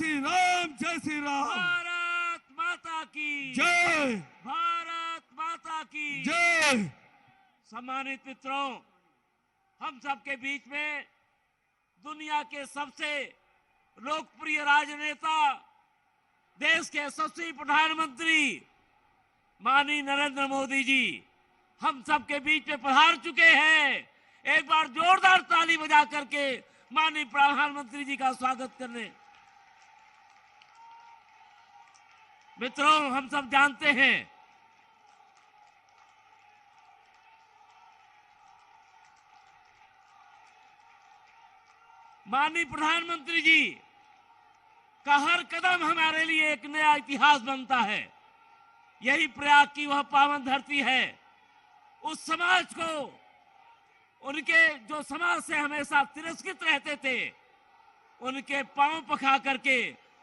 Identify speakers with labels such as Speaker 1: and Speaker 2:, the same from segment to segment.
Speaker 1: श्री राम, जय श्री राम।
Speaker 2: भारत माता की
Speaker 1: जय,
Speaker 2: भारत माता की
Speaker 1: जय।
Speaker 2: सम्मानित मित्रों, हम सबके बीच में दुनिया के सबसे लोकप्रिय राजनेता, देश के यशस्वी प्रधानमंत्री माननीय नरेंद्र मोदी जी हम सबके बीच में पधार चुके हैं। एक बार जोरदार ताली बजा करके माननीय प्रधानमंत्री जी का स्वागत करने। मित्रों, हम सब जानते हैं माननीय प्रधानमंत्री जी का हर कदम हमारे लिए एक नया इतिहास बनता है। यही प्रयाग की वह पावन धरती है। उस समाज को, उनके जो समाज से हमेशा तिरस्कृत रहते थे, उनके पांव पखा करके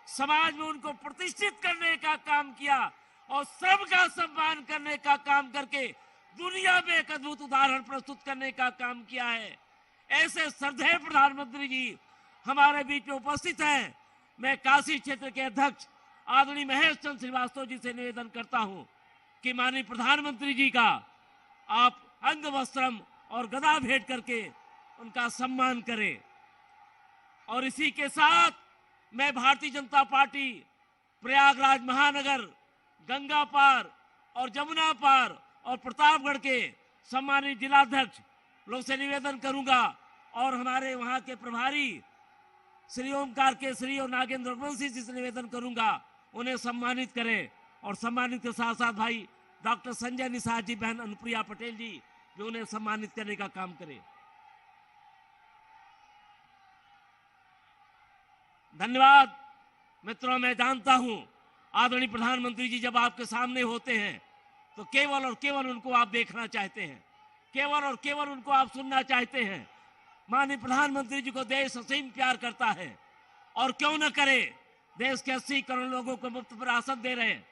Speaker 2: समाज में उनको प्रतिष्ठित करने का काम किया और सबका सम्मान करने का काम करके दुनिया में एक अद्भुत उदाहरण प्रस्तुत करने का काम किया है। ऐसे श्रद्धेय प्रधानमंत्री जी हमारे बीच में उपस्थित हैं। मैं काशी क्षेत्र के अध्यक्ष आदरणीय महेश चंद्र श्रीवास्तव जी से निवेदन करता हूं कि माननीय प्रधानमंत्री जी का आप अंग वस्त्रम और गदा भेंट करके उनका सम्मान करें। और इसी के साथ मैं भारतीय जनता पार्टी प्रयागराज महानगर, गंगा पार और जमुना पार और प्रतापगढ़ के सम्मानित जिलाध्यक्ष लोग से निवेदन करूंगा और हमारे वहां के प्रभारी श्री ओमकार केसरी और नागेंद्र वंशी जी से निवेदन करूंगा उन्हें सम्मानित करें। और सम्मानित के साथ साथ भाई डॉक्टर संजय निषाद जी, बहन अनुप्रिया पटेल जी भी उन्हें सम्मानित करने का काम करें। धन्यवाद। मित्रों, मैं जानता हूं आदरणीय प्रधानमंत्री जी जब आपके सामने होते हैं तो केवल और केवल उनको आप देखना चाहते हैं, केवल और केवल उनको आप सुनना चाहते हैं। माननीय प्रधानमंत्री जी को देश असीम प्यार करता है और क्यों न करे, देश के 80 करोड़ लोगों को मुफ्त विरासत दे रहे हैं।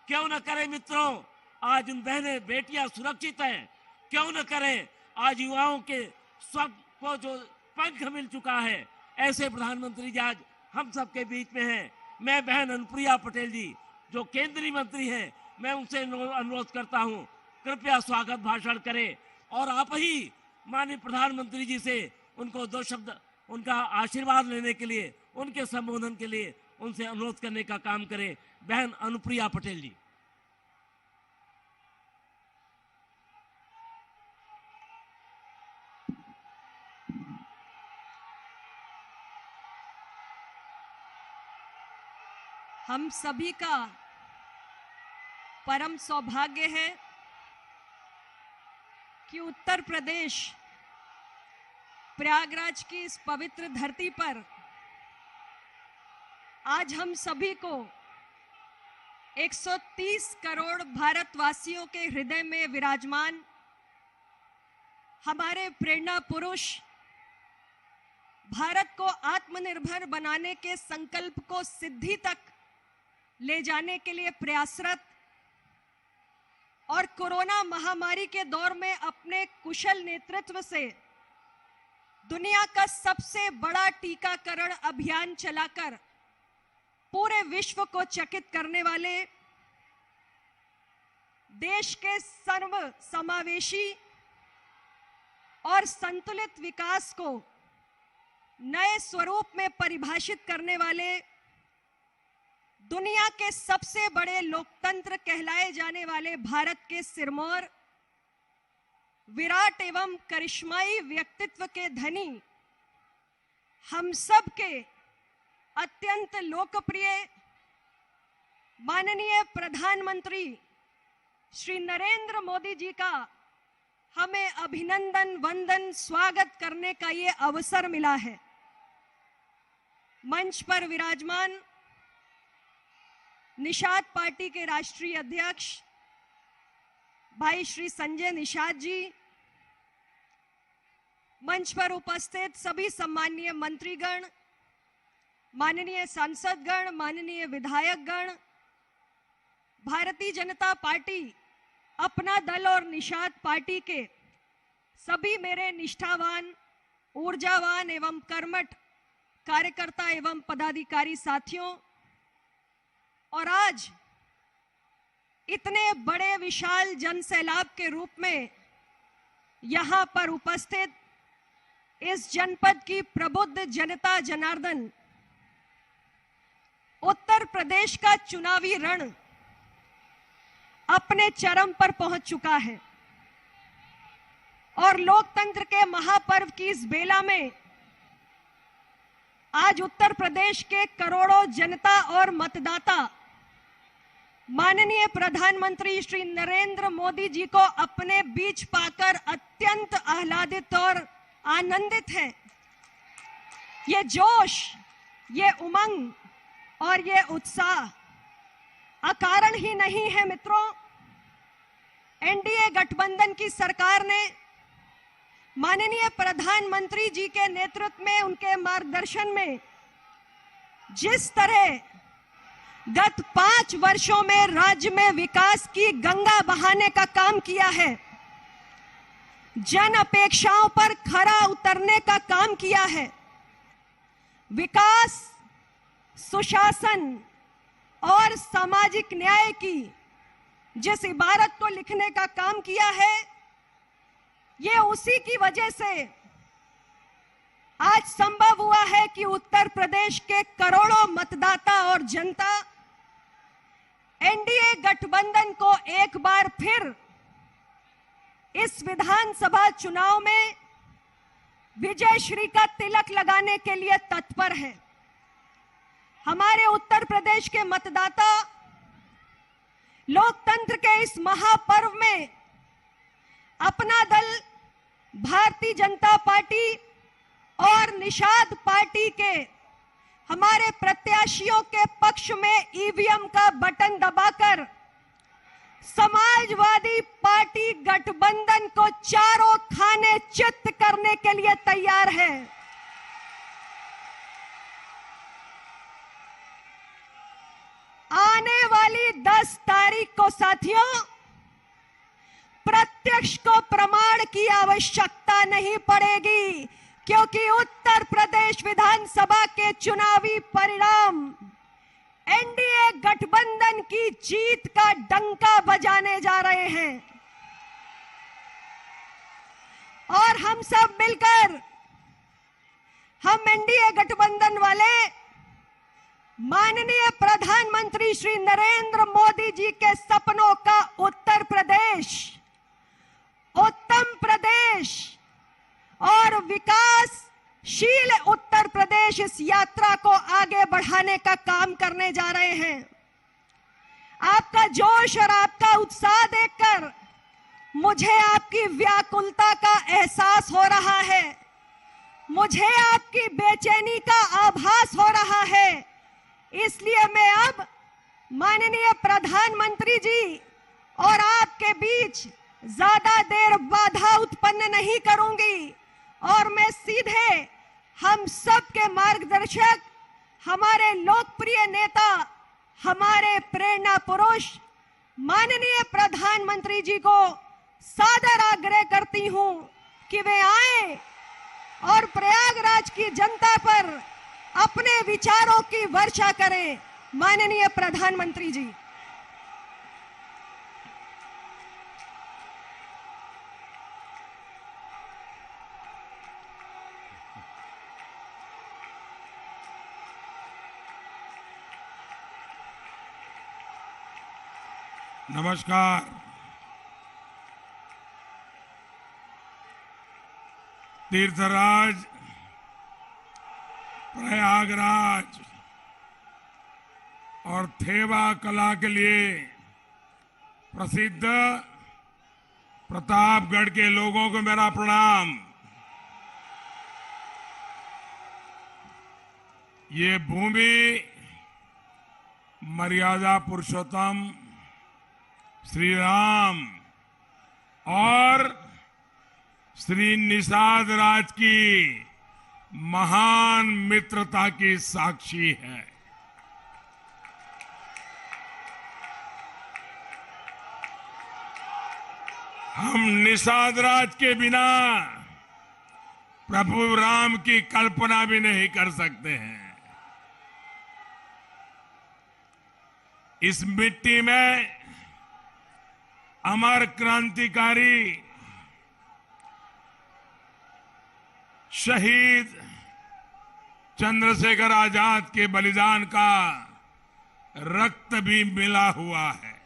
Speaker 2: क्यों न करे मित्रों, आज उन बहनें बेटियां सुरक्षित हैं। क्यों न करे, आज युवाओं के स्वप्न को जो पंख मिल चुका है, ऐसे प्रधानमंत्री जी आज हम सबके बीच में हैं। मैं बहन अनुप्रिया पटेल जी जो केंद्रीय मंत्री हैं, मैं उनसे अनुरोध करता हूं कृपया स्वागत भाषण करें और आप ही माननीय प्रधानमंत्री जी से उनको 2 शब्द उनका आशीर्वाद लेने के लिए, उनके संबोधन के लिए उनसे अनुरोध करने का काम करें। बहन अनुप्रिया पटेल जी।
Speaker 3: हम सभी का परम सौभाग्य है कि उत्तर प्रदेश प्रयागराज की इस पवित्र धरती पर आज हम सभी को 130 करोड़ भारतवासियों के हृदय में विराजमान हमारे प्रेरणा पुरुष, भारत को आत्मनिर्भर बनाने के संकल्प को सिद्धि तक ले जाने के लिए प्रयासरत और कोरोना महामारी के दौर में अपने कुशल नेतृत्व से दुनिया का सबसे बड़ा टीकाकरण अभियान चलाकर पूरे विश्व को चकित करने वाले, देश के सर्व समावेशी और संतुलित विकास को नए स्वरूप में परिभाषित करने वाले, दुनिया के सबसे बड़े लोकतंत्र कहलाए जाने वाले भारत के सिरमौर, विराट एवं करिश्माई व्यक्तित्व के धनी, हम सब के अत्यंत लोकप्रिय माननीय प्रधानमंत्री श्री नरेंद्र मोदी जी का हमें अभिनंदन, वंदन, स्वागत करने का ये अवसर मिला है। मंच पर विराजमान निषाद पार्टी के राष्ट्रीय अध्यक्ष भाई श्री संजय निषाद जी, मंच पर उपस्थित सभी सम्माननीय मंत्रीगण, माननीय सांसदगण, माननीय विधायकगण, भारतीय जनता पार्टी, अपना दल और निषाद पार्टी के सभी मेरे निष्ठावान, ऊर्जावान एवं कर्मठ कार्यकर्ता एवं पदाधिकारी साथियों, और आज इतने बड़े विशाल जनसैलाब के रूप में यहां पर उपस्थित इस जनपद की प्रबुद्ध जनता जनार्दन, उत्तर प्रदेश का चुनावी रण अपने चरम पर पहुंच चुका है और लोकतंत्र के महापर्व की इस बेला में आज उत्तर प्रदेश के करोड़ों जनता और मतदाता माननीय प्रधानमंत्री श्री नरेंद्र मोदी जी को अपने बीच पाकर अत्यंत आह्लादित और आनंदित हैं। ये जोश, ये उमंग और ये उत्साह अकारण ही नहीं है मित्रों। एनडीए गठबंधन की सरकार ने माननीय प्रधानमंत्री जी के नेतृत्व में, उनके मार्गदर्शन में जिस तरह गत 5 वर्षों में राज्य में विकास की गंगा बहाने का काम किया है, जन अपेक्षाओं पर खरा उतरने का काम किया है, विकास, सुशासन और सामाजिक न्याय की जिस इबारत को लिखने का काम किया है, ये उसी की वजह से आज संभव हुआ है कि उत्तर प्रदेश के करोड़ों मतदाता और जनता एनडीए गठबंधन को एक बार फिर इस विधानसभा चुनाव में विजय श्री का तिलक लगाने के लिए तत्पर है। हमारे उत्तर प्रदेश के मतदाता लोकतंत्र के इस महापर्व में अपना दल भारतीय जनता पार्टी और निषाद पार्टी के हमारे प्रत्याशियों के पक्ष में ईवीएम का बटन दबाकर समाजवादी पार्टी गठबंधन को चारों खाने चित्त करने के लिए तैयार है। आने वाली 10 तारीख को साथियों, प्रत्यक्ष को प्रमाण की आवश्यकता नहीं पड़ेगी, क्योंकि उत्तर प्रदेश विधानसभा के चुनावी परिणाम एनडीए गठबंधन की जीत का डंका बजाने जा रहे हैं। और हम सब मिलकर, हम एनडीए गठबंधन वाले माननीय प्रधानमंत्री श्री नरेंद्र मोदी जी के सपनों का उत्तर प्रदेश, उत्तम प्रदेश और विकासशील उत्तर प्रदेश, इस यात्रा को आगे बढ़ाने का काम करने जा रहे हैं। आपका जोश और आपका उत्साह देखकर मुझे आपकी व्याकुलता का एहसास हो रहा है, मुझे आपकी बेचैनी का आभास हो रहा है। इसलिए मैं अब माननीय प्रधानमंत्री जी और आपके बीच ज्यादा देर बाधा उत्पन्न नहीं करूंगी और मैं सीधे हम सब के मार्गदर्शक, हमारे लोकप्रिय नेता, हमारे प्रेरणा पुरुष माननीय प्रधानमंत्री जी को सादर आग्रह करती हूं कि वे आए और प्रयागराज की जनता पर अपने विचारों की वर्षा करें। माननीय प्रधानमंत्री जी।
Speaker 1: नमस्कार। तीर्थराज प्रयागराज और थेवा कला के लिए प्रसिद्ध प्रतापगढ़ के लोगों को मेरा प्रणाम। ये भूमि मर्यादा पुरुषोत्तम श्री राम और श्री निषाद राज की महान मित्रता की साक्षी है। हम निषाद राज के बिना प्रभु राम की कल्पना भी नहीं कर सकते हैं। इस मिट्टी में अमर क्रांतिकारी शहीद चंद्रशेखर आजाद के बलिदान का रक्त भी मिला हुआ है।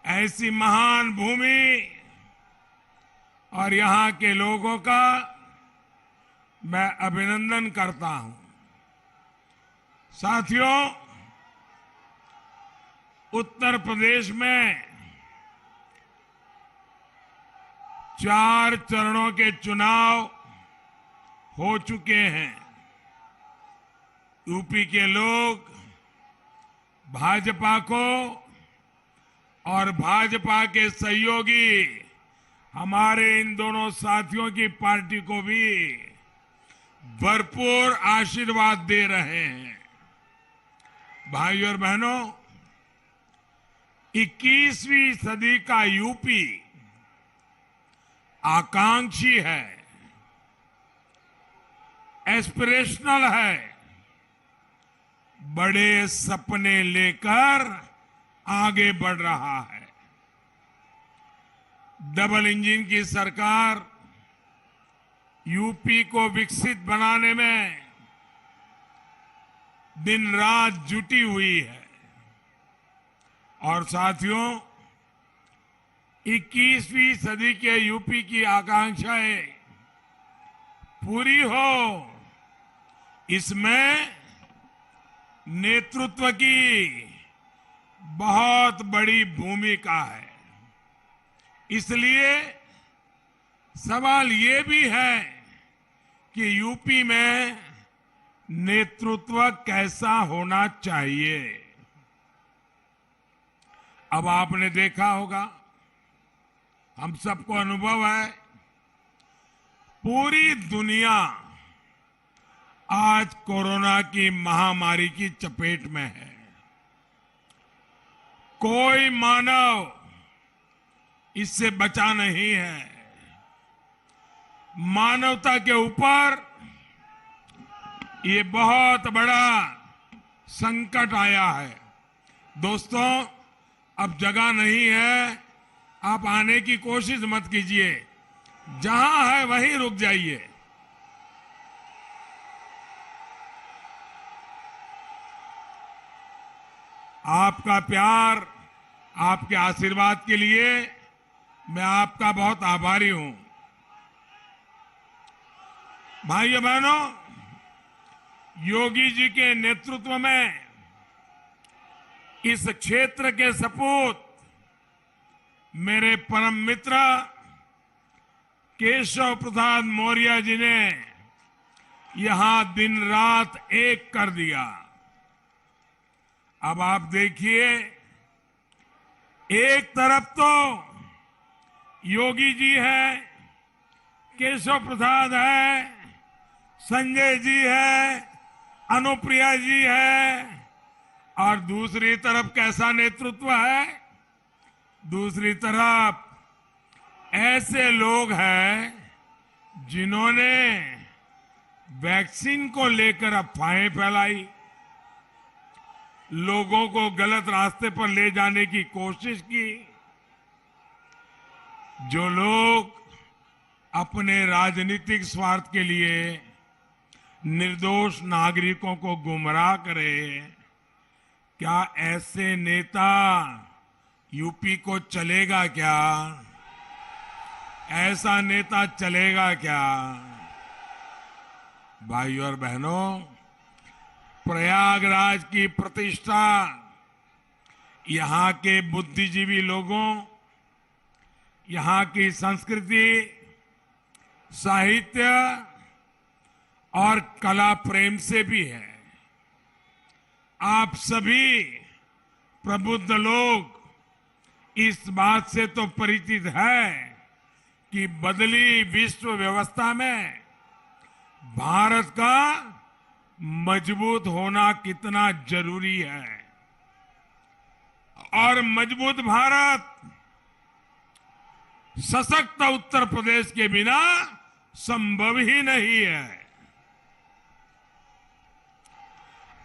Speaker 1: ऐसी महान भूमि और यहां के लोगों का मैं अभिनंदन करता हूं। साथियों, उत्तर प्रदेश में 4 चरणों के चुनाव हो चुके हैं। यूपी के लोग भाजपा को और भाजपा के सहयोगी हमारे इन दोनों साथियों की पार्टी को भी भरपूर आशीर्वाद दे रहे हैं। भाइयों और बहनों, 21वीं सदी का यूपी आकांक्षी है, एस्पिरेशनल है, बड़े सपने लेकर आगे बढ़ रहा है। डबल इंजन की सरकार यूपी को विकसित बनाने में दिन रात जुटी हुई है। और साथियों, 21वीं सदी के यूपी की आकांक्षाएं पूरी हो, इसमें नेतृत्व की बहुत बड़ी भूमिका है। इसलिए सवाल ये भी है कि यूपी में नेतृत्व कैसा होना चाहिए। अब आपने देखा होगा, हम सबको अनुभव है, पूरी दुनिया आज कोरोना की महामारी की चपेट में है। कोई मानव इससे बचा नहीं है। मानवता के ऊपर ये बहुत बड़ा संकट आया है। दोस्तों, अब जगह नहीं है, आप आने की कोशिश मत कीजिए, जहां है वहीं रुक जाइए। आपका प्यार, आपके आशीर्वाद के लिए मैं आपका बहुत आभारी हूं। भाइयों बहनों, योगी जी के नेतृत्व में इस क्षेत्र के सपूत मेरे परम मित्र केशव प्रसाद मौर्य जी ने यहां दिन रात एक कर दिया। अब आप देखिए, एक तरफ तो योगी जी है, केशव प्रसाद है, संजय जी है, अनुप्रिया जी है, और दूसरी तरफ कैसा नेतृत्व है? दूसरी तरफ ऐसे लोग हैं जिन्होंने वैक्सीन को लेकर अफवाहें फैलाई, लोगों को गलत रास्ते पर ले जाने की कोशिश की। जो लोग अपने राजनीतिक स्वार्थ के लिए निर्दोष नागरिकों को गुमराह करे, क्या ऐसे नेता यूपी को चलेगा क्या? ऐसा नेता चलेगा क्या? भाइयों और बहनों, प्रयागराज की प्रतिष्ठा, यहां के बुद्धिजीवी लोगों, यहां की संस्कृति, साहित्य और कला प्रेम से भी है। आप सभी प्रबुद्ध लोग इस बात से तो परिचित है कि बदली विश्व व्यवस्था में भारत का मजबूत होना कितना जरूरी है। और मजबूत भारत सशक्त उत्तर प्रदेश के बिना संभव ही नहीं है।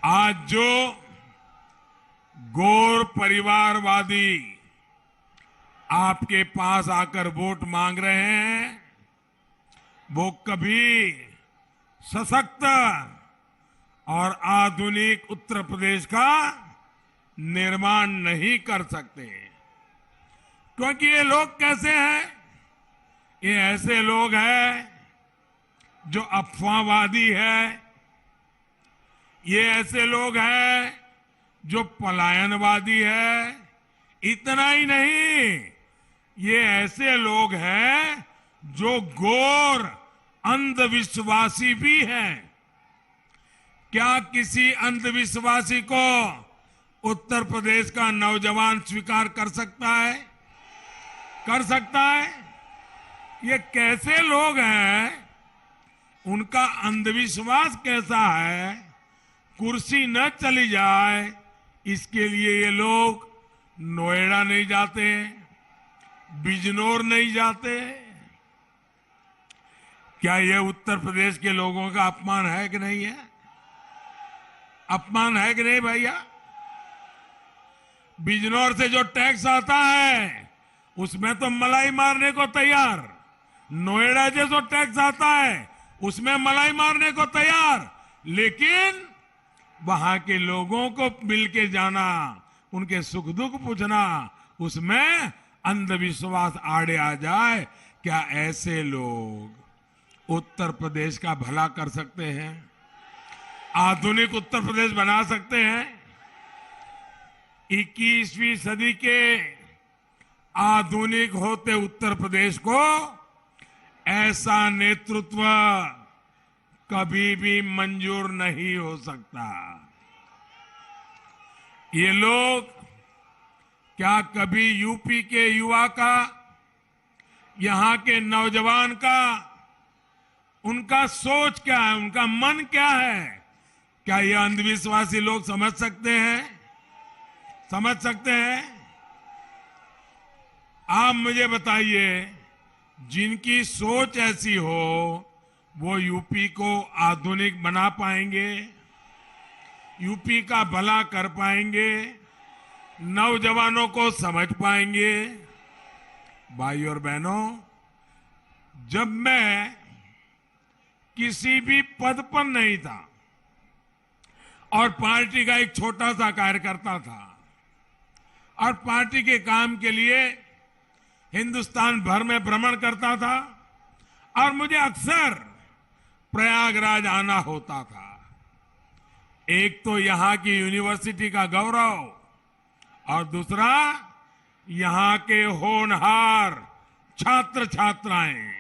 Speaker 1: आज जो गौर परिवारवादी आपके पास आकर वोट मांग रहे हैं, वो कभी सशक्त और आधुनिक उत्तर प्रदेश का निर्माण नहीं कर सकते। क्योंकि ये लोग कैसे हैं? ये ऐसे लोग हैं जो अफवाहवादी है, ये ऐसे लोग हैं जो पलायनवादी है। इतना ही नहीं, ये ऐसे लोग हैं जो घोर अंधविश्वासी भी हैं। क्या किसी अंधविश्वासी को उत्तर प्रदेश का नौजवान स्वीकार कर सकता है? कर सकता है? ये कैसे लोग हैं? उनका अंधविश्वास कैसा है? कुर्सी न चली जाए इसके लिए ये लोग नोएडा नहीं जाते, बिजनौर नहीं जाते। क्या ये उत्तर प्रदेश के लोगों का अपमान है कि नहीं है? अपमान है कि नहीं भैया? बिजनौर से जो टैक्स आता है उसमें तो मलाई मारने को तैयार, नोएडा से जो टैक्स आता है उसमें मलाई मारने को तैयार, लेकिन वहां के लोगों को मिलके जाना, उनके सुख दुख पूछना, उसमें अंधविश्वास आड़े आ जाए। क्या ऐसे लोग उत्तर प्रदेश का भला कर सकते हैं? आधुनिक उत्तर प्रदेश बना सकते हैं? 21वीं सदी के आधुनिक होते उत्तर प्रदेश को ऐसा नेतृत्व कभी भी मंजूर नहीं हो सकता। ये लोग क्या कभी यूपी के युवा का, यहां के नौजवान का, उनका सोच क्या है, उनका मन क्या है, क्या ये अंधविश्वासी लोग समझ सकते हैं? समझ सकते हैं? आप मुझे बताइए, जिनकी सोच ऐसी हो वो यूपी को आधुनिक बना पाएंगे? यूपी का भला कर पाएंगे? नौजवानों को समझ पाएंगे? भाई और बहनों, जब मैं किसी भी पद पर नहीं था और पार्टी का एक छोटा सा कार्यकर्ता था और पार्टी के काम के लिए हिंदुस्तान भर में भ्रमण करता था और मुझे अक्सर प्रयागराज आना होता था, एक तो यहां की यूनिवर्सिटी का गौरव और दूसरा यहां के होनहार छात्र छात्राएं।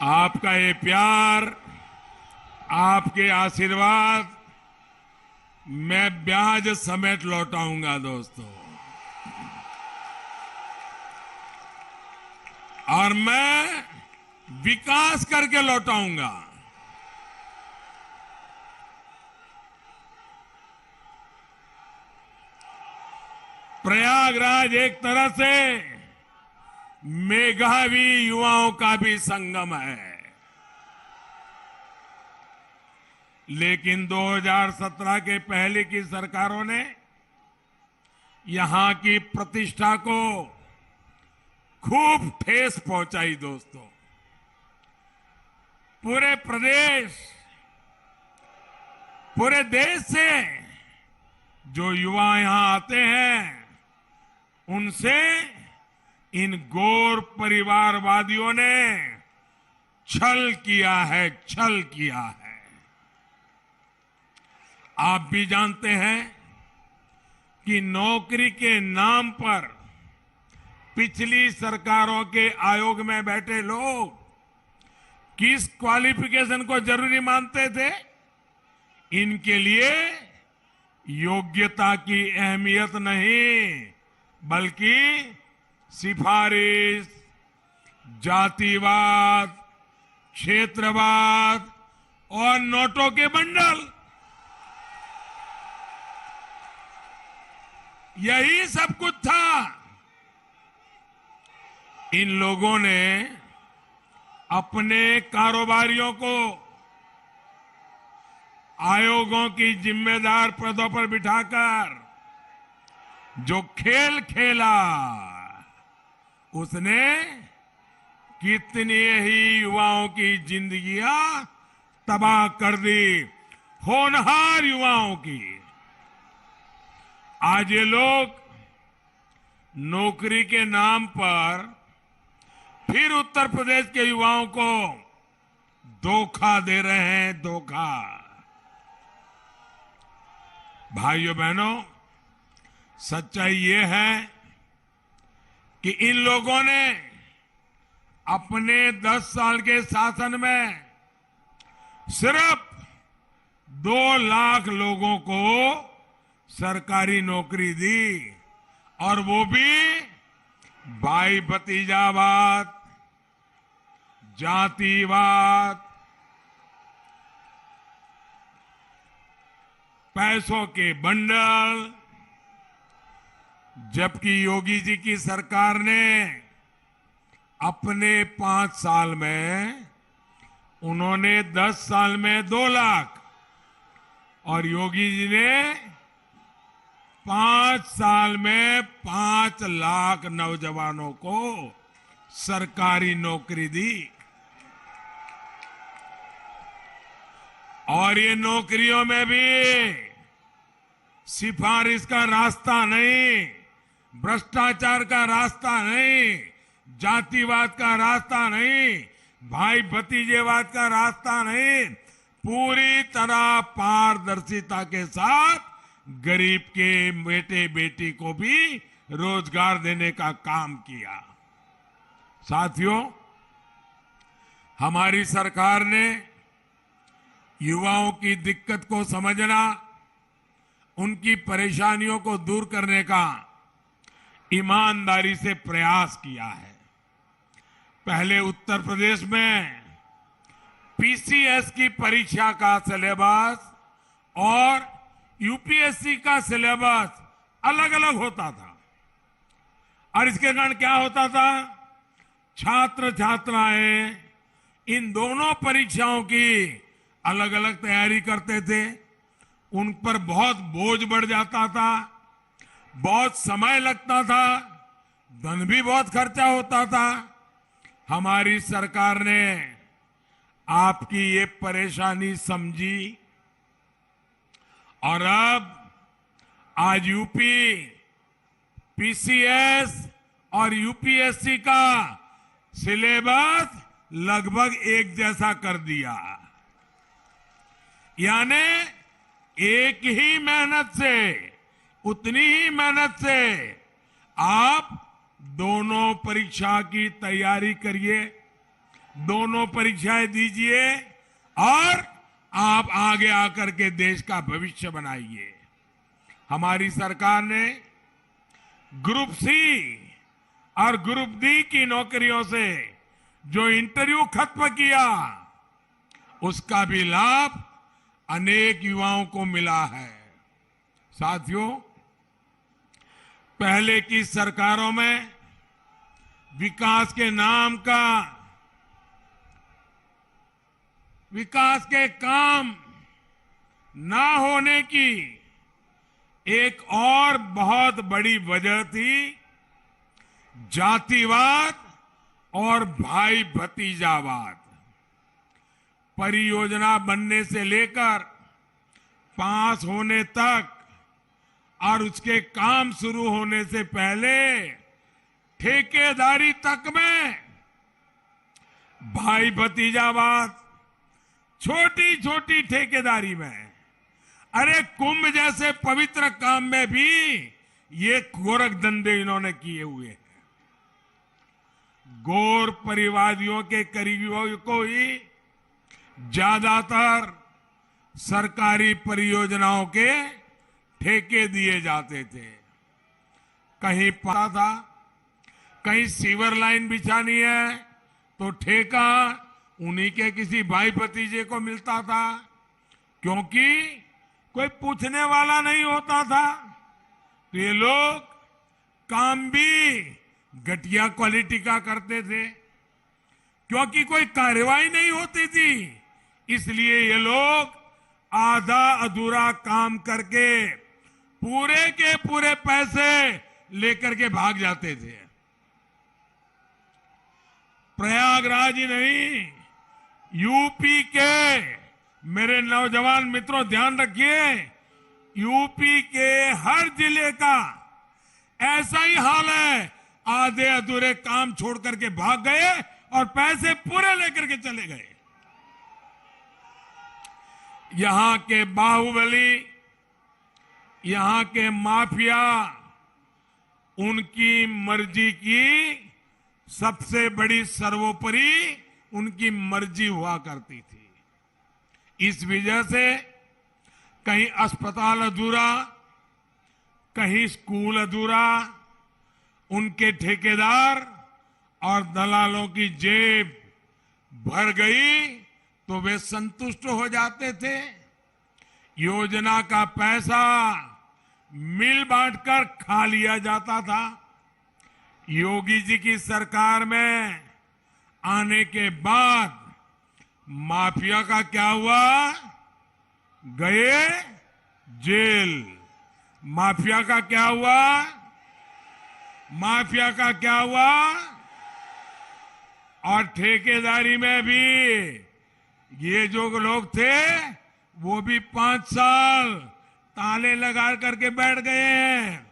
Speaker 1: आपका ये प्यार, आपके आशीर्वाद मैं ब्याज समेत लौटाऊंगा दोस्तों, और मैं विकास करके लौटाऊंगा। प्रयागराज एक तरह से मेधावी युवाओं का भी संगम है, लेकिन 2017 के पहले की सरकारों ने यहां की प्रतिष्ठा को खूब ठेस पहुंचाई दोस्तों। पूरे प्रदेश, पूरे देश से जो युवा यहां आते हैं उनसे इन गौर परिवारवादियों ने छल किया है, छल किया है। आप भी जानते हैं कि नौकरी के नाम पर पिछली सरकारों के आयोग में बैठे लोग किस क्वालिफिकेशन को जरूरी मानते थे? इनके लिए योग्यता की अहमियत नहीं, बल्कि सिफारिश, जातिवाद, क्षेत्रवाद और नोटों के बंडल, यही सब कुछ था। इन लोगों ने अपने कारोबारियों को आयोगों की जिम्मेदार पदों पर बिठाकर जो खेल खेला, उसने कितने ही युवाओं की जिंदगियां तबाह कर दी, होनहार युवाओं की। आज ये लोग नौकरी के नाम पर फिर उत्तर प्रदेश के युवाओं को धोखा दे रहे हैं, धोखा। भाइयों बहनों, सच्चाई ये है कि इन लोगों ने अपने 10 साल के शासन में सिर्फ 2 लाख लोगों को सरकारी नौकरी दी, और वो भी भाई भतीजावाद, जातिवाद, पैसों के बंडल। जबकि योगी जी की सरकार ने अपने 5 साल में, उन्होंने 10 साल में 2 लाख, और योगी जी ने 5 साल में 5 लाख नौजवानों को सरकारी नौकरी दी। और ये नौकरियों में भी सिफारिश का रास्ता नहीं, भ्रष्टाचार का रास्ता नहीं, जातिवाद का रास्ता नहीं, भाई भतीजेवाद का रास्ता नहीं, पूरी तरह पारदर्शिता के साथ गरीब के बेटे बेटी को भी रोजगार देने का काम किया। साथियों, हमारी सरकार ने युवाओं की दिक्कत को समझना, उनकी परेशानियों को दूर करने का ईमानदारी से प्रयास किया है। पहले उत्तर प्रदेश में पीसीएस की परीक्षा का सिलेबस और यूपीएससी का सिलेबस अलग अलग होता था, और इसके कारण क्या होता था, छात्र छात्राएं इन दोनों परीक्षाओं की अलग अलग तैयारी करते थे। उन पर बहुत बोझ बढ़ जाता था, बहुत समय लगता था, धन भी बहुत खर्चा होता था। हमारी सरकार ने आपकी ये परेशानी समझी, और अब आज यूपी पीसीएस और यूपीएससी का सिलेबस लगभग एक जैसा कर दिया। यानी एक ही मेहनत से, उतनी ही मेहनत से आप दोनों परीक्षा की तैयारी करिए, दोनों परीक्षाएं दीजिए, और आप आगे आकर के देश का भविष्य बनाइए। हमारी सरकार ने ग्रुप सी और ग्रुप डी की नौकरियों से जो इंटरव्यू खत्म किया, उसका भी लाभ अनेक युवाओं को मिला है। साथियों, पहले की सरकारों में विकास के नाम का, विकास के काम ना होने की एक और बहुत बड़ी वजह थी जातिवाद और भाई भतीजावाद। परियोजना बनने से लेकर पास होने तक और उसके काम शुरू होने से पहले ठेकेदारी तक में भाई भतीजावाद, छोटी छोटी ठेकेदारी में, अरे कुंभ जैसे पवित्र काम में भी ये गोरख धंधे इन्होंने किए हुए हैं। गौर परिवादियों के करीबियों को ही ज्यादातर सरकारी परियोजनाओं के ठेके दिए जाते थे। कहीं पता था कहीं सीवर लाइन बिछानी है तो ठेका उन्हीं के किसी भाई भतीजे को मिलता था, क्योंकि कोई पूछने वाला नहीं होता था। तो ये लोग काम भी घटिया क्वालिटी का करते थे, क्योंकि कोई कार्रवाई नहीं होती थी, इसलिए ये लोग आधा अधूरा काम करके पूरे के पूरे पैसे लेकर के भाग जाते थे। प्रयागराज ही नहीं, यूपी के मेरे नौजवान मित्रों ध्यान रखिए, यूपी के हर जिले का ऐसा ही हाल है। आधे अधूरे काम छोड़ करके भाग गए और पैसे पूरे लेकर के चले गए। यहां के बाहुबली, यहां के माफिया, उनकी मर्जी की सबसे बड़ी सर्वोपरि उनकी मर्जी हुआ करती थी। इस वजह से कहीं अस्पताल अधूरा, कहीं स्कूल अधूरा, उनके ठेकेदार और दलालों की जेब भर गई तो वे संतुष्ट हो जाते थे। योजना का पैसा मिल बांटकर खा लिया जाता था। योगी जी की सरकार में आने के बाद माफिया का क्या हुआ? गए जेल। माफिया का क्या हुआ? माफिया का क्या हुआ? और ठेकेदारी में भी ये जो लोग थे वो भी 5 साल ताले लगा करके बैठ गए हैं,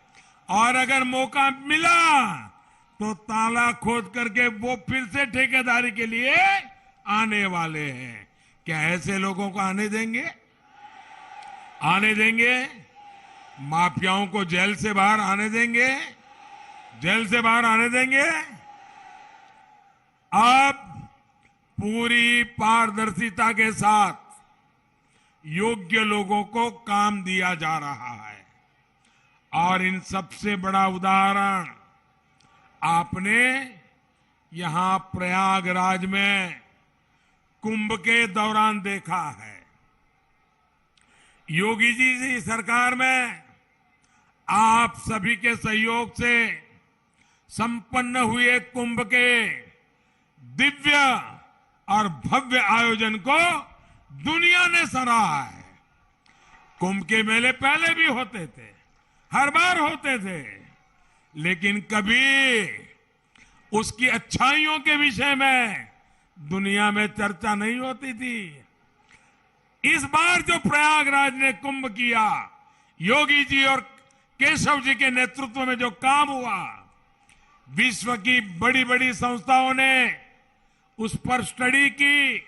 Speaker 1: और अगर मौका मिला तो ताला खोद करके वो फिर से ठेकेदारी के लिए आने वाले हैं। क्या ऐसे लोगों को आने देंगे? आने देंगे? माफियाओं को जेल से बाहर आने देंगे? जेल से बाहर आने देंगे? अब पूरी पारदर्शिता के साथ योग्य लोगों को काम दिया जा रहा है। और इन सबसे बड़ा उदाहरण आपने यहां प्रयागराज में कुंभ के दौरान देखा है। योगी जी की सरकार में आप सभी के सहयोग से संपन्न हुए कुंभ के दिव्य और भव्य आयोजन को दुनिया ने सराहा है। कुंभ के मेले पहले भी होते थे, हर बार होते थे, लेकिन कभी उसकी अच्छाइयों के विषय में दुनिया में चर्चा नहीं होती थी। इस बार जो प्रयागराज ने कुंभ किया, योगी जी और केशव जी के नेतृत्व में जो काम हुआ, विश्व की बड़ी बड़ी संस्थाओं ने उस पर स्टडी की।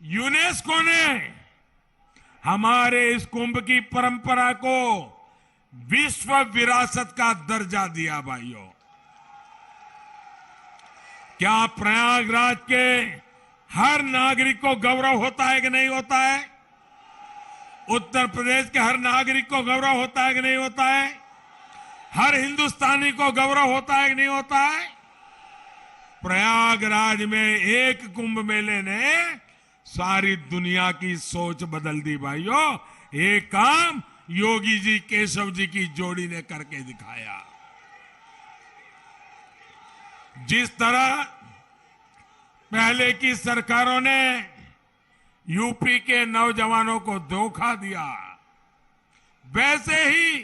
Speaker 1: यूनेस्को ने हमारे इस कुंभ की परंपरा को विश्व विरासत का दर्जा दिया। भाइयों, क्या प्रयागराज के हर नागरिक को गौरव होता है कि नहीं होता है? उत्तर प्रदेश के हर नागरिक को गौरव होता है कि नहीं होता है? हर हिंदुस्तानी को गौरव होता है कि नहीं होता है? प्रयागराज में एक कुंभ मेले ने सारी दुनिया की सोच बदल दी। भाइयों, एक काम योगी जी केशव जी की जोड़ी ने करके दिखाया। जिस तरह पहले की सरकारों ने यूपी के नौजवानों को धोखा दिया, वैसे ही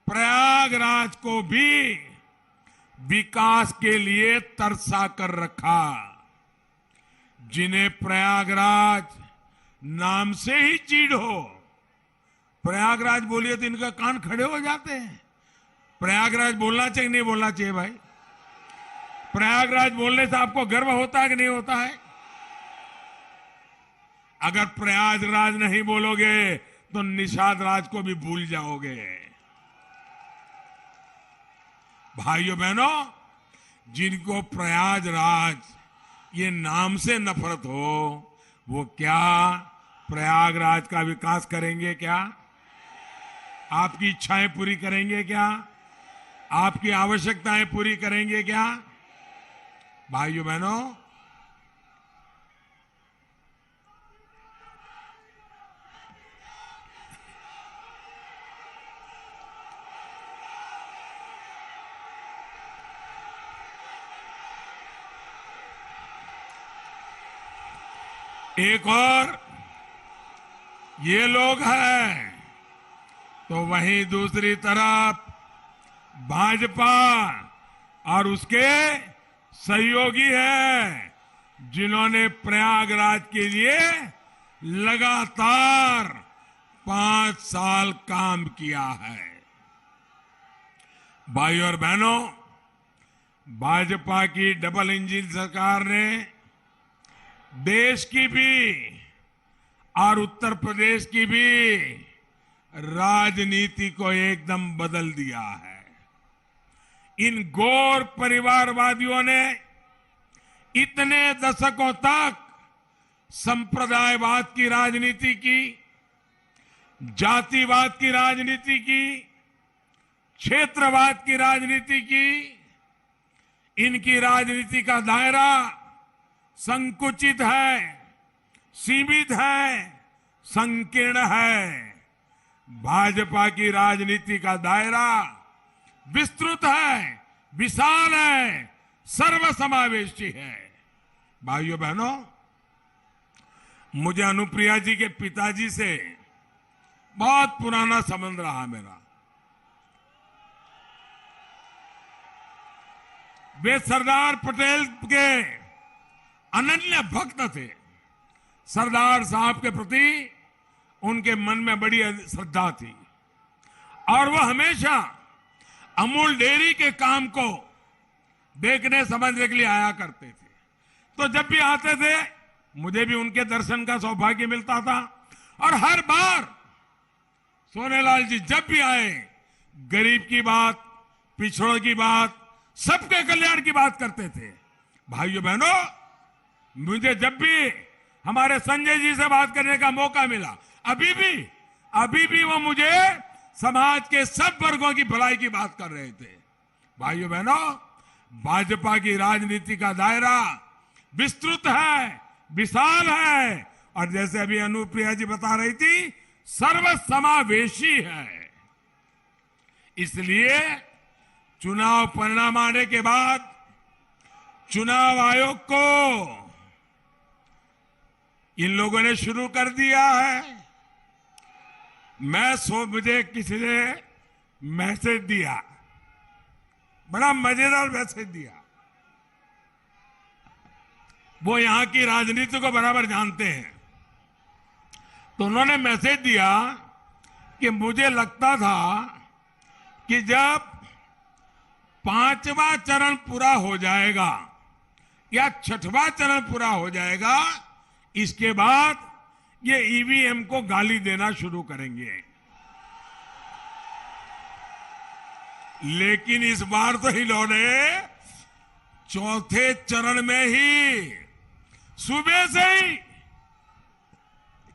Speaker 1: प्रयागराज को भी विकास के लिए तरसा कर रखा। जिन्हें प्रयागराज नाम से ही चीड़ हो, प्रयागराज बोलिए तो इनका कान खड़े हो जाते हैं। प्रयागराज बोलना चाहिए नहीं बोलना चाहिए भाई? प्रयागराज बोलने से आपको गर्व होता है कि नहीं होता है? अगर प्रयागराज नहीं बोलोगे तो निषाद राज को भी भूल जाओगे। भाइयों बहनों, जिनको प्रयागराज ये नाम से नफरत हो, वो क्या प्रयागराज का विकास करेंगे? क्या आपकी इच्छाएं पूरी करेंगे? क्या आपकी आवश्यकताएं पूरी करेंगे क्या? भाइयों बहनों, एक और ये लोग हैं, तो वहीं दूसरी तरफ भाजपा और उसके सहयोगी हैं, जिन्होंने प्रयागराज के लिए लगातार 5 साल काम किया है। भाइयों और बहनों, भाजपा की डबल इंजन सरकार ने देश की भी और उत्तर प्रदेश की भी राजनीति को एकदम बदल दिया है। इन गौर परिवारवादियों ने इतने दशकों तक संप्रदायवाद की राजनीति की, जातिवाद की राजनीति की, क्षेत्रवाद की राजनीति की। इनकी राजनीति का दायरा संकुचित है, सीमित है, संकीर्ण है। भाजपा की राजनीति का दायरा विस्तृत है, विशाल है, सर्वसमावेशी है। भाइयों बहनों, मुझे अनुप्रिया जी के पिताजी से बहुत पुराना संबंध रहा मेरा। वे सरदार पटेल के अनन्य भक्त थे। सरदार साहब के प्रति उनके मन में बड़ी श्रद्धा थी और वो हमेशा अमूल डेयरी के काम को देखने समझने के लिए आया करते थे। तो जब भी आते थे मुझे भी उनके दर्शन का सौभाग्य मिलता था और हर बार सोनेलाल जी जब भी आए गरीब की बात, पिछड़ों की बात, सबके कल्याण की बात करते थे। भाइयों बहनों, मुझे जब भी हमारे संजय जी से बात करने का मौका मिला, अभी भी वो मुझे समाज के सब वर्गों की भलाई की बात कर रहे थे। भाइयों बहनों, भाजपा की राजनीति का दायरा विस्तृत है, विशाल है और जैसे अभी अनुप्रिया जी बता रही थी, सर्वसमावेशी है। इसलिए चुनाव परिणाम आने के बाद चुनाव आयोग को इन लोगों ने शुरू कर दिया है। मुझे किसी ने मैसेज दिया, बड़ा मजेदार मैसेज दिया। वो यहां की राजनीति को बराबर जानते हैं। तो उन्होंने मैसेज दिया कि मुझे लगता था कि जब 5वां चरण पूरा हो जाएगा या 6वां चरण पूरा हो जाएगा, इसके बाद ये ईवीएम को गाली देना शुरू करेंगे। लेकिन इस बार तो इन्होंने 4थे चरण में ही सुबह से ही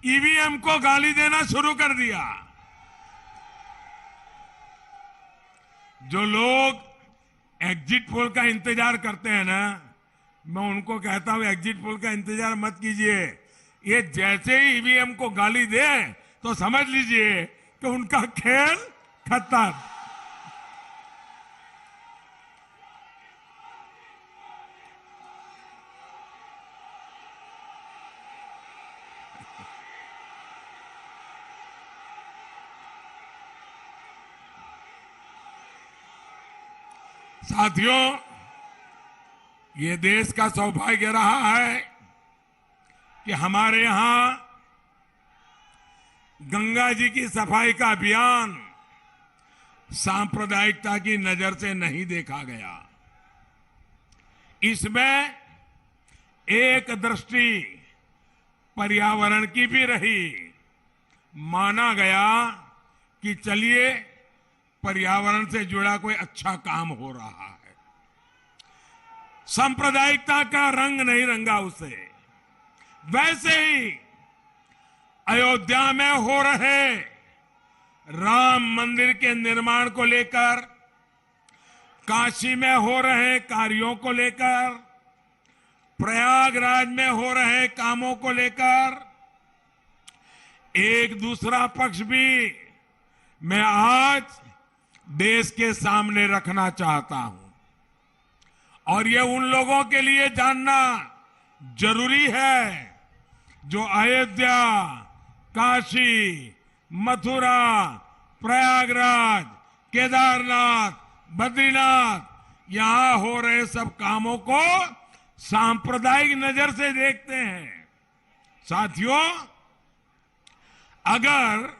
Speaker 1: ईवीएम को गाली देना शुरू कर दिया। जो लोग एग्जिट पोल का इंतजार करते हैं ना, मैं उनको कहता हूं एग्जिट पोल का इंतजार मत कीजिए। ये जैसे ही ईवीएम को गाली दे तो समझ लीजिए कि उनका खेल खत्म। साथियों, ये देश का सौभाग्य रहा है कि हमारे यहां गंगा जी की सफाई का अभियान सांप्रदायिकता की नजर से नहीं देखा गया। इसमें एक दृष्टि पर्यावरण की भी रही। माना गया कि चलिए पर्यावरण से जुड़ा कोई अच्छा काम हो रहा है। सांप्रदायिकता का रंग नहीं रंगा उसे। वैसे ही अयोध्या में हो रहे राम मंदिर के निर्माण को लेकर काशी में हो रहे कार्यों को लेकर, प्रयागराज में हो रहे कामों को लेकर एक दूसरा पक्ष भी मैं आज देश के सामने रखना चाहता हूं। और ये उन लोगों के लिए जानना जरूरी है जो अयोध्या, काशी, मथुरा, प्रयागराज, केदारनाथ, बद्रीनाथ यहां हो रहे सब कामों को सांप्रदायिक नजर से देखते हैं। साथियों, अगर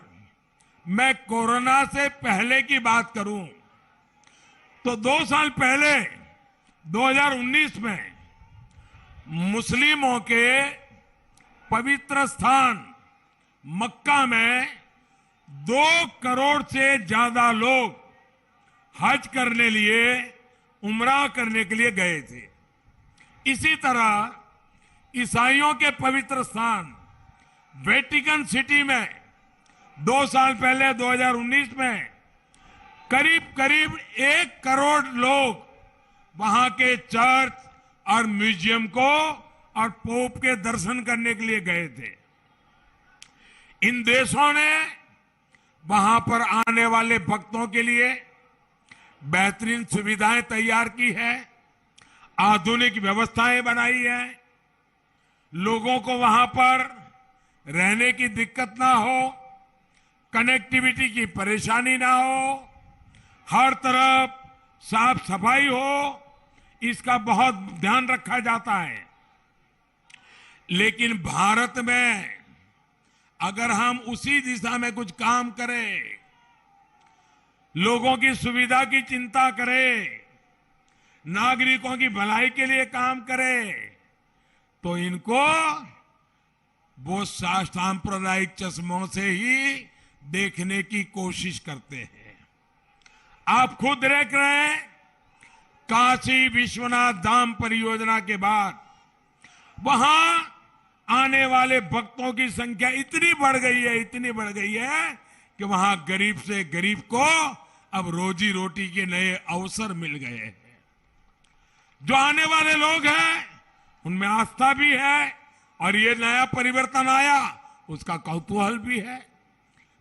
Speaker 1: मैं कोरोना से पहले की बात करूं तो 2 साल पहले 2019 में मुस्लिमों के पवित्र स्थान मक्का में 2 करोड़ से ज्यादा लोग हज करने लिए, उम्रा करने के लिए गए थे। इसी तरह ईसाइयों के पवित्र स्थान वेटिकन सिटी में 2 साल पहले 2019 में करीब करीब 1 करोड़ लोग वहां के चर्च और म्यूजियम को और पोप के दर्शन करने के लिए गए थे। इन देशों ने वहां पर आने वाले भक्तों के लिए बेहतरीन सुविधाएं तैयार की है, आधुनिक व्यवस्थाएं बनाई है, लोगों को वहां पर रहने की दिक्कत ना हो, कनेक्टिविटी की परेशानी ना हो, हर तरफ साफ सफाई हो, इसका बहुत ध्यान रखा जाता है। लेकिन भारत में अगर हम उसी दिशा में कुछ काम करें, लोगों की सुविधा की चिंता करें, नागरिकों की भलाई के लिए काम करें, तो इनको वो सांप्रदायिक चश्मों से ही देखने की कोशिश करते हैं। आप खुद देख रहे हैं, काशी विश्वनाथ धाम परियोजना के बाद वहां आने वाले भक्तों की संख्या इतनी बढ़ गई है कि वहां गरीब से गरीब को अब रोजी रोटी के नए अवसर मिल गए हैं। जो आने वाले लोग हैं उनमें आस्था भी है और ये नया परिवर्तन आया उसका कौतूहल भी है।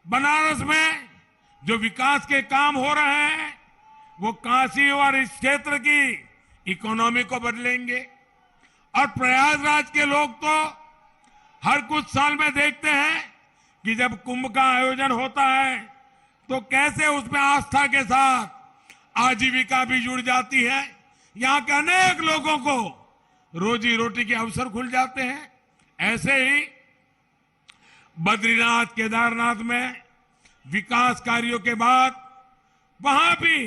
Speaker 1: बनारस में जो विकास के काम हो रहे हैं वो काशी और इस क्षेत्र की इकोनॉमी को बदलेंगे। और प्रयागराज के लोग तो हर कुछ साल में देखते हैं कि जब कुंभ का आयोजन होता है तो कैसे उसमें आस्था के साथ आजीविका भी जुड़ जाती है। यहाँ के अनेक लोगों को रोजी रोटी के अवसर खुल जाते हैं। ऐसे ही बद्रीनाथ, केदारनाथ में विकास कार्यों के बाद वहां भी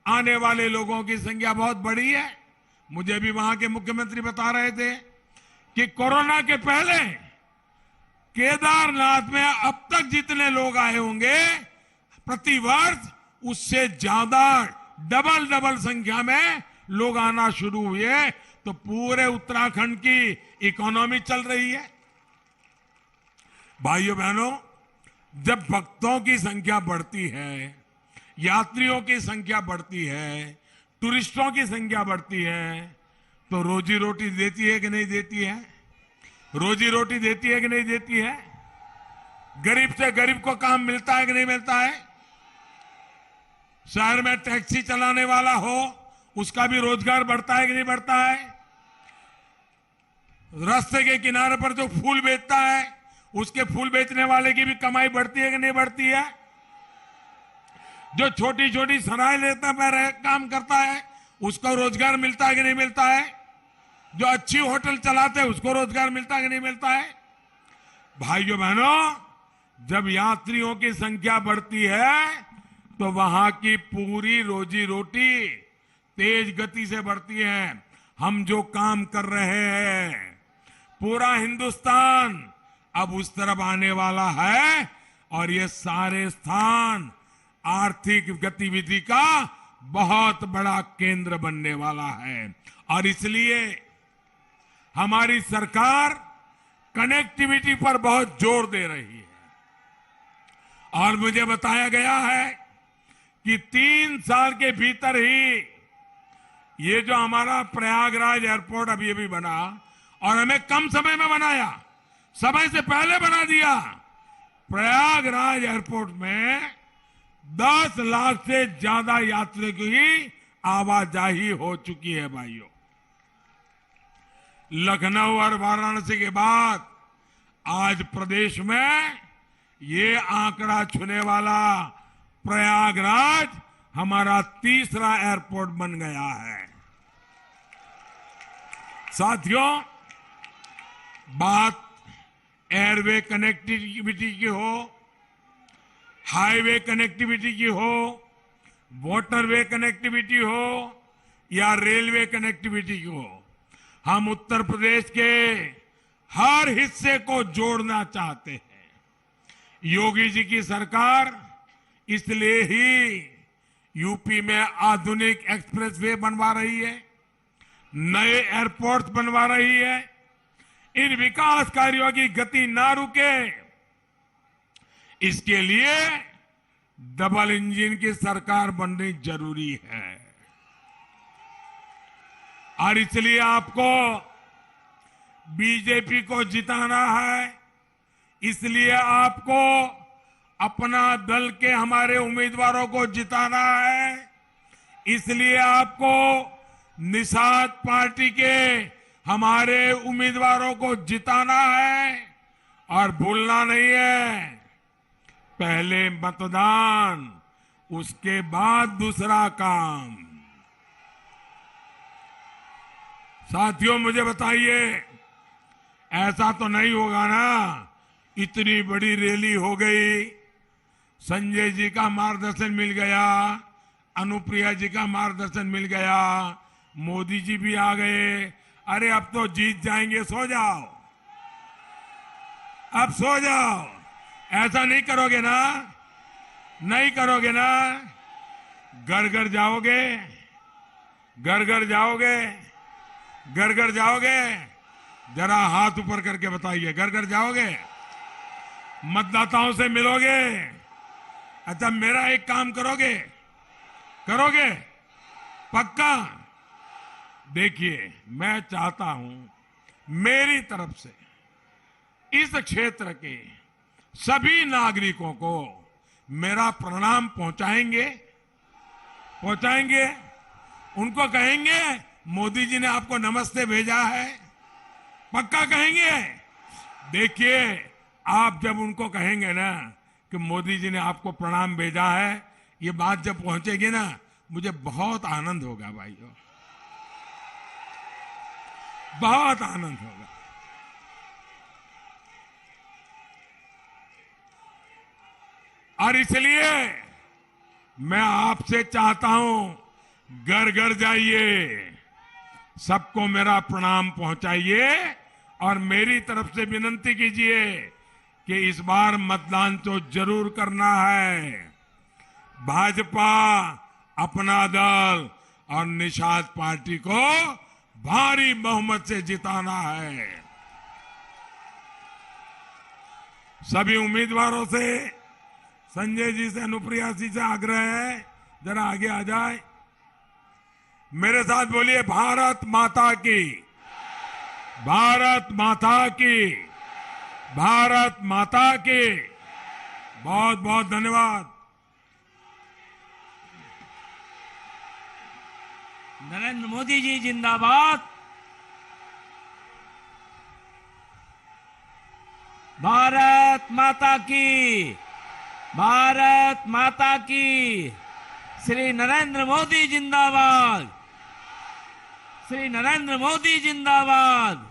Speaker 1: आने वाले लोगों की संख्या बहुत बढ़ी है। मुझे भी वहां के मुख्यमंत्री बता रहे थे कि कोरोना के पहले केदारनाथ में अब तक जितने लोग आए होंगे प्रति वर्ष उससे ज्यादा डबल संख्या में लोग आना शुरू हुए। तो पूरे उत्तराखंड की इकोनॉमी चल रही है। भाइयों बहनों, जब भक्तों की संख्या बढ़ती है, यात्रियों की संख्या बढ़ती है, टूरिस्टों की संख्या बढ़ती है, तो रोजी रोटी देती है कि नहीं देती है? रोजी रोटी देती है कि नहीं देती है? गरीब से गरीब को काम मिलता है कि नहीं मिलता है? शहर में टैक्सी चलाने वाला हो उसका भी रोजगार बढ़ता है कि नहीं बढ़ता है? रास्ते के किनारे पर जो फूल बेचता है उसके फूल बेचने वाले की भी कमाई बढ़ती है कि नहीं बढ़ती है? जो छोटी छोटी सराय लेता है काम करता है उसको रोजगार मिलता है कि नहीं मिलता है? जो अच्छी होटल चलाते हैं उसको रोजगार मिलता है कि नहीं मिलता है? भाइयों बहनों, जब यात्रियों की संख्या बढ़ती है तो वहां की पूरी रोजी रोटी तेज गति से बढ़ती है। हम जो काम कर रहे हैं पूरा हिंदुस्तान अब उस तरफ आने वाला है और ये सारे स्थान आर्थिक गतिविधि का बहुत बड़ा केंद्र बनने वाला है। और इसलिए हमारी सरकार कनेक्टिविटी पर बहुत जोर दे रही है। और मुझे बताया गया है कि 3 साल के भीतर ही ये जो हमारा प्रयागराज एयरपोर्ट अभी अभी बना और हमें कम समय में बनाया, समय से पहले बना दिया। प्रयागराज एयरपोर्ट में 10 लाख से ज्यादा यात्रियों की आवाजाही हो चुकी है भाइयों। लखनऊ और वाराणसी के बाद आज प्रदेश में ये आंकड़ा छूने वाला प्रयागराज हमारा तीसरा एयरपोर्ट बन गया है। साथियों, बात एयरवे कनेक्टिविटी की हो, हाईवे कनेक्टिविटी की हो, वाटरवे कनेक्टिविटी हो या रेलवे कनेक्टिविटी की हो, हम उत्तर प्रदेश के हर हिस्से को जोड़ना चाहते हैं। योगी जी की सरकार इसलिए ही यूपी में आधुनिक एक्सप्रेसवे बनवा रही है, नए एयरपोर्ट बनवा रही है। इन विकास कार्यों की गति ना रुके, इसके लिए डबल इंजन की सरकार बननी जरूरी है। और इसलिए आपको बीजेपी को जिताना है, इसलिए आपको अपना दल के हमारे उम्मीदवारों को जिताना है, इसलिए आपको निषाद पार्टी के हमारे उम्मीदवारों को जिताना है। और भूलना नहीं है, पहले मतदान, उसके बाद दूसरा काम। साथियों, मुझे बताइए, ऐसा तो नहीं होगा ना, इतनी बड़ी रैली हो गई, संजय जी का मार्गदर्शन मिल गया, अनुप्रिया जी का मार्गदर्शन मिल गया, मोदी जी भी आ गए, अरे अब तो जीत जाएंगे, सो जाओ, अब सो जाओ। ऐसा नहीं करोगे ना, नहीं करोगे ना, घर घर जाओगे, घर घर जाओगे, घर घर जाओगे, जरा हाथ ऊपर करके बताइए, घर घर जाओगे, मतदाताओं से मिलोगे। अच्छा, मेरा एक काम करोगे, करोगे पक्का? देखिए, मैं चाहता हूं मेरी तरफ से इस क्षेत्र के सभी नागरिकों को मेरा प्रणाम पहुंचाएंगे, पहुंचाएंगे, उनको कहेंगे मोदी जी ने आपको नमस्ते भेजा है, पक्का कहेंगे? देखिए, आप जब उनको कहेंगे ना कि मोदी जी ने आपको प्रणाम भेजा है, ये बात जब पहुंचेगी ना, मुझे बहुत आनंद होगा भाइयों, बहुत आनंद होगा। और इसलिए मैं आपसे चाहता हूं, घर घर जाइए, सबको मेरा प्रणाम पहुंचाइए और मेरी तरफ से विनती कीजिए कि इस बार मतदान तो जरूर करना है। भाजपा, अपना दल और निषाद पार्टी को भारी बहुमत से जिताना है। सभी उम्मीदवारों से, संजय जी से, अनुप्रिया जी से आग्रह है, जरा आगे आ जाए, मेरे साथ बोलिए, भारत माता की, भारत माता की, भारत माता की। बहुत बहुत धन्यवाद।
Speaker 2: नरेंद्र मोदी जी जिंदाबाद। भारत माता की, भारत माता की। श्री नरेंद्र मोदी जिंदाबाद, श्री नरेंद्र मोदी जिंदाबाद।